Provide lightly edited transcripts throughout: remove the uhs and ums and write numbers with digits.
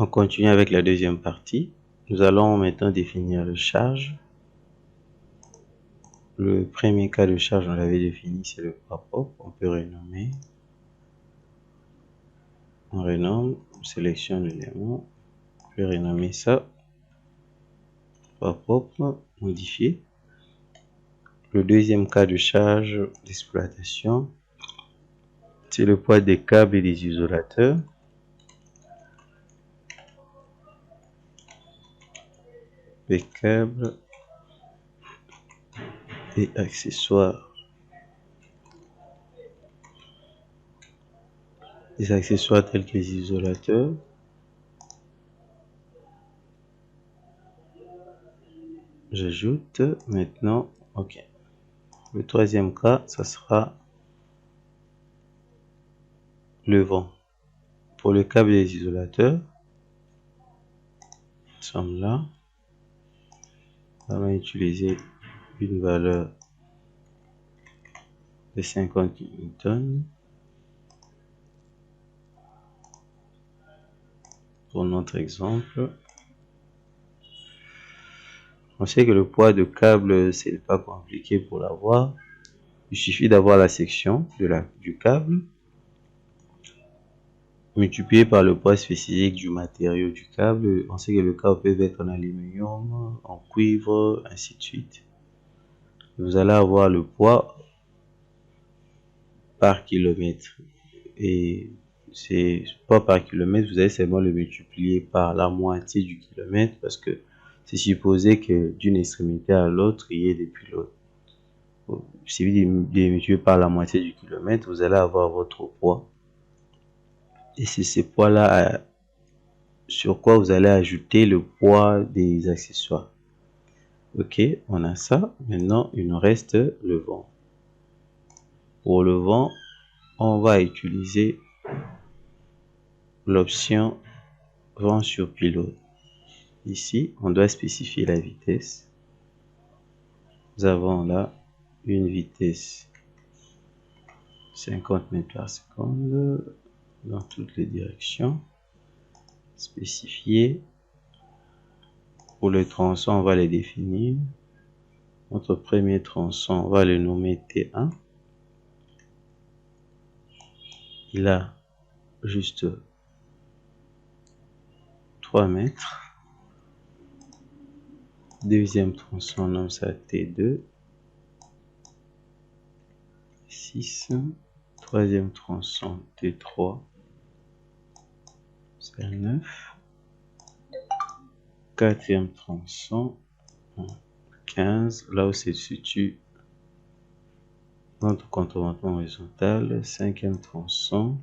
On continue avec la deuxième partie. Nous allons maintenant définir le charge. Le premier cas de charge, on l'avait défini, c'est le poids propre. On peut renommer. On renomme, on sélectionne l'élément. On peut renommer ça. Poids propre, modifier. Le deuxième cas de charge d'exploitation, c'est le poids des câbles et des isolateurs. Les câbles et accessoires. Les accessoires tels que les isolateurs. J'ajoute maintenant, ok. Le troisième cas, ça sera le vent. Pour le câble et les isolateurs, nous sommes là. On va utiliser une valeur de 50 Newton pour notre exemple. On sait que le poids de câble, c'est pas compliqué pour l'avoir. Il suffit d'avoir la section du câble multiplié par le poids spécifique du matériau du câble. On sait que le câble peut être en aluminium, en cuivre, ainsi de suite. Vous allez avoir le poids par kilomètre. Et c'est pas par kilomètre, vous allez seulement le multiplier par la moitié du kilomètre parce que c'est supposé que d'une extrémité à l'autre, il y ait des pilotes. Si vous multipliez par la moitié du kilomètre, vous allez avoir votre poids. Et c'est ce poids-là sur quoi vous allez ajouter le poids des accessoires. Ok, on a ça. Maintenant, il nous reste le vent. Pour le vent, on va utiliser l'option vent sur pilote. Ici, on doit spécifier la vitesse. Nous avons là une vitesse 50 mètres par seconde dans toutes les directions. Spécifier. Pour le tronçon, on va les définir. Notre premier tronçon, on va le nommer T1. Il a juste 3 mètres. Deuxième tronçon, on nomme ça T2. 6. Troisième tronçon, T3. C'est 9. Quatrième tronçon, 15. Là où se situe notre contreventement horizontal. Cinquième tronçon,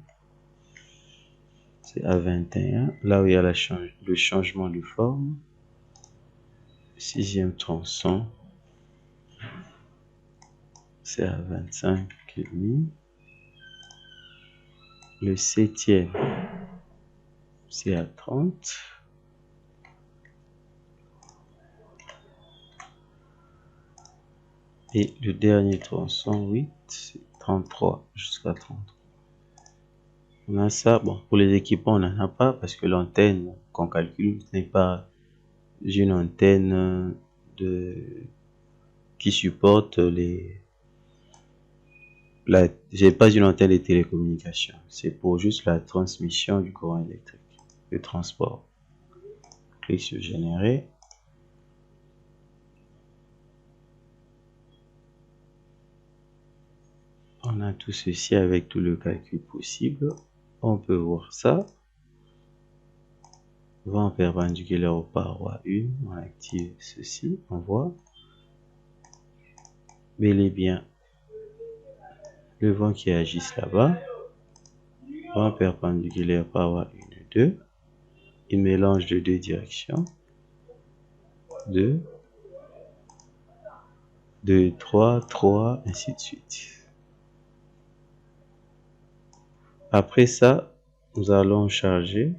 c'est à 21. Là où il y a le changement de forme. Sixième tronçon, c'est à 25,5. Le septième, c'est à 30. Et le dernier tronçon, 8, c'est 33, jusqu'à 33. On a ça. Bon, pour les équipements, on n'en a pas parce que l'antenne qu'on calcule n'est pas une antenne qui supporte c'est pas une antenne de télécommunication. C'est pour juste la transmission du courant électrique, le transport. Clique sur générer. On a tout ceci avec tout le calcul possible. On peut voir ça. Vent perpendiculaire aux parois 1. On active ceci. On voit. Bel et bien le vent qui agisse là-bas. Vent perpendiculaire paroi 1 et 2. Il mélange de deux directions. 2. 2, 3, 3, ainsi de suite. Après ça, nous allons charger.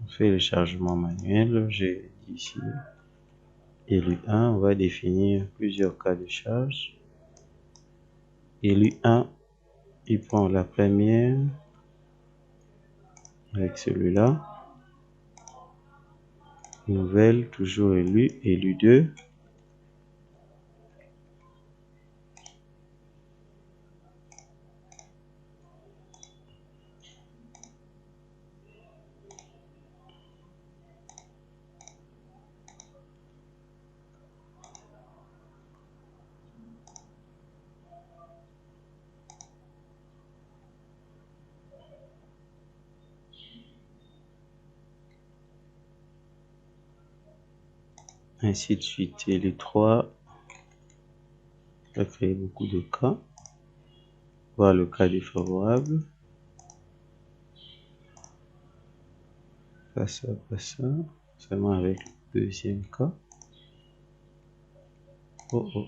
On fait le chargement manuel. J'ai dit ici élu 1. On va définir plusieurs cas de charge. Élu 1, il prend la première avec celui-là. Nouvelle, toujours élu 2. Ainsi de suite. Et les 3, ça crée beaucoup de cas. Voir le cas défavorable. Pas ça, pas ça. Seulement avec le deuxième cas. Oh oh.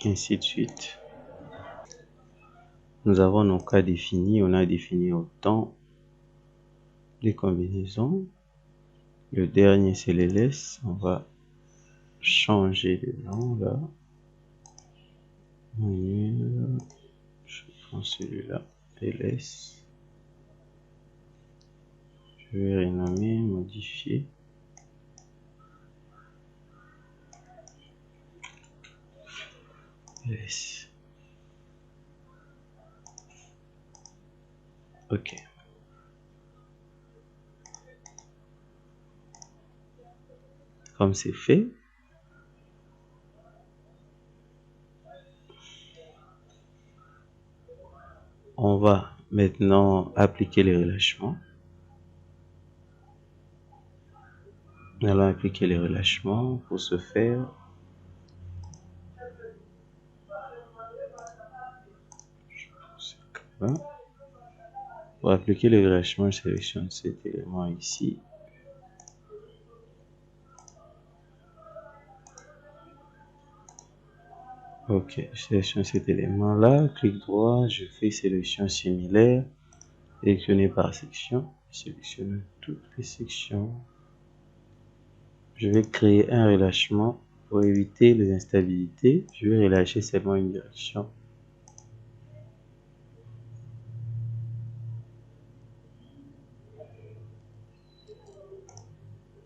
Ainsi de suite. Nous avons nos cas définis. On a défini autant les combinaisons. Le dernier, c'est les ls. On va changer le nom là. Je prends celui-là. ls. Je vais renommer, modifier. ls. Ok. Comme c'est fait, on va maintenant appliquer les relâchements. Nous allons appliquer les relâchements. Pour ce faire, pour appliquer les relâchements, je sélectionne cet élément ici. Ok, je sélectionne cet élément là, clic droit, je fais sélection similaire, sélectionner par section, sélectionne toutes les sections. Je vais créer un relâchement pour éviter les instabilités. Je vais relâcher seulement une direction.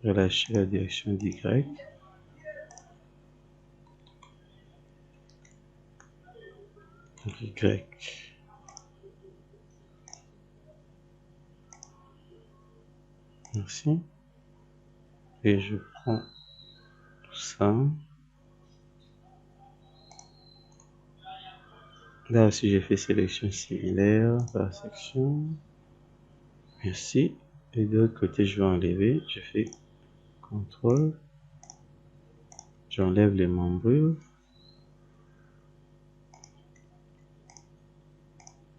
Relâcher la direction d'Y. Y. Merci. Et je prends tout ça. Là aussi, j'ai fait sélection similaire par section. Merci. Et de l'autre côté, je vais enlever. Je fais CTRL. J'enlève les membrures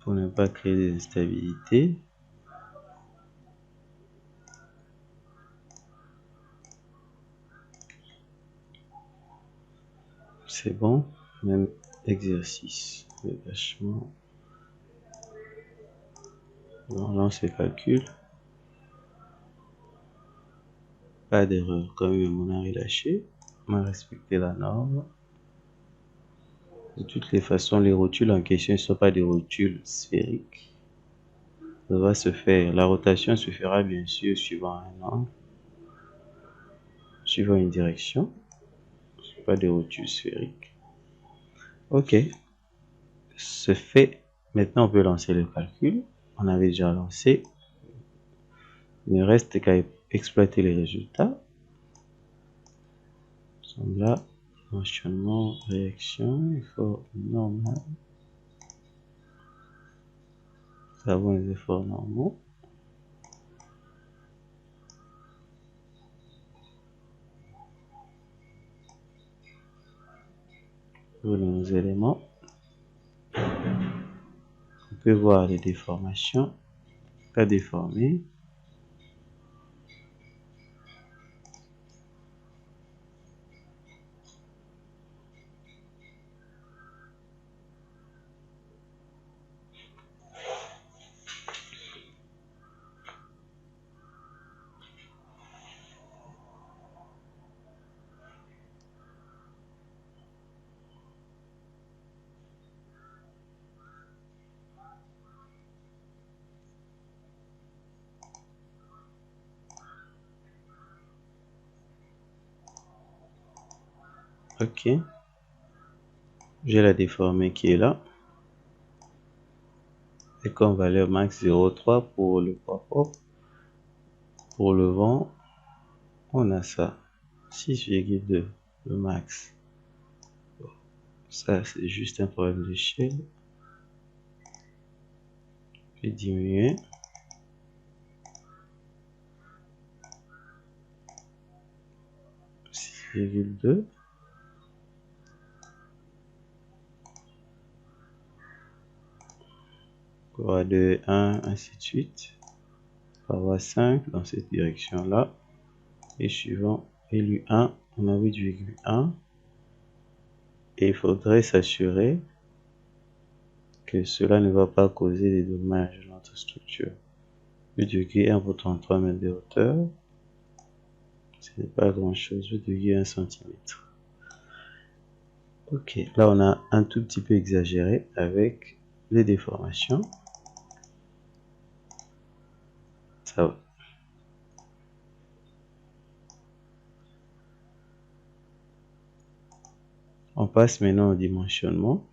pour ne pas créer des instabilités. C'est bon. Même exercice. Relâchement. On lance les calculs. Pas d'erreur. Quand même, on a relâché. On a respecté la norme. De toutes les façons, les rotules en question ne sont pas des rotules sphériques. Ça va se faire. La rotation se fera bien sûr suivant un angle, suivant une direction. Ce n'est pas des rotules sphériques. Ok. Ce fait. Maintenant, on peut lancer le calcul. On avait déjà lancé. Il ne reste qu'à exploiter les résultats. Nous sommes là. Dimensionnement, réaction, effort normal. Nous avons les efforts normaux. Pour nos éléments. On peut voir les déformations. Pas déformées. Ok. J'ai la déformée qui est là. Et comme valeur max 0,3 pour le poids propre. Pour le vent, on a ça. 6,2 le max. Ça, c'est juste un problème d'échelle. Je vais diminuer. 6,2. On va de 1, ainsi de suite. On va avoir 5 dans cette direction-là. Et suivant, élu 1, on a 8,1. Et il faudrait s'assurer que cela ne va pas causer des dommages à notre structure. 8,1 pour 33 mètres de hauteur. Ce n'est pas grand chose, 8,1 cm. Ok, là on a un tout petit peu exagéré avec les déformations. Ça va. On passe maintenant au dimensionnement.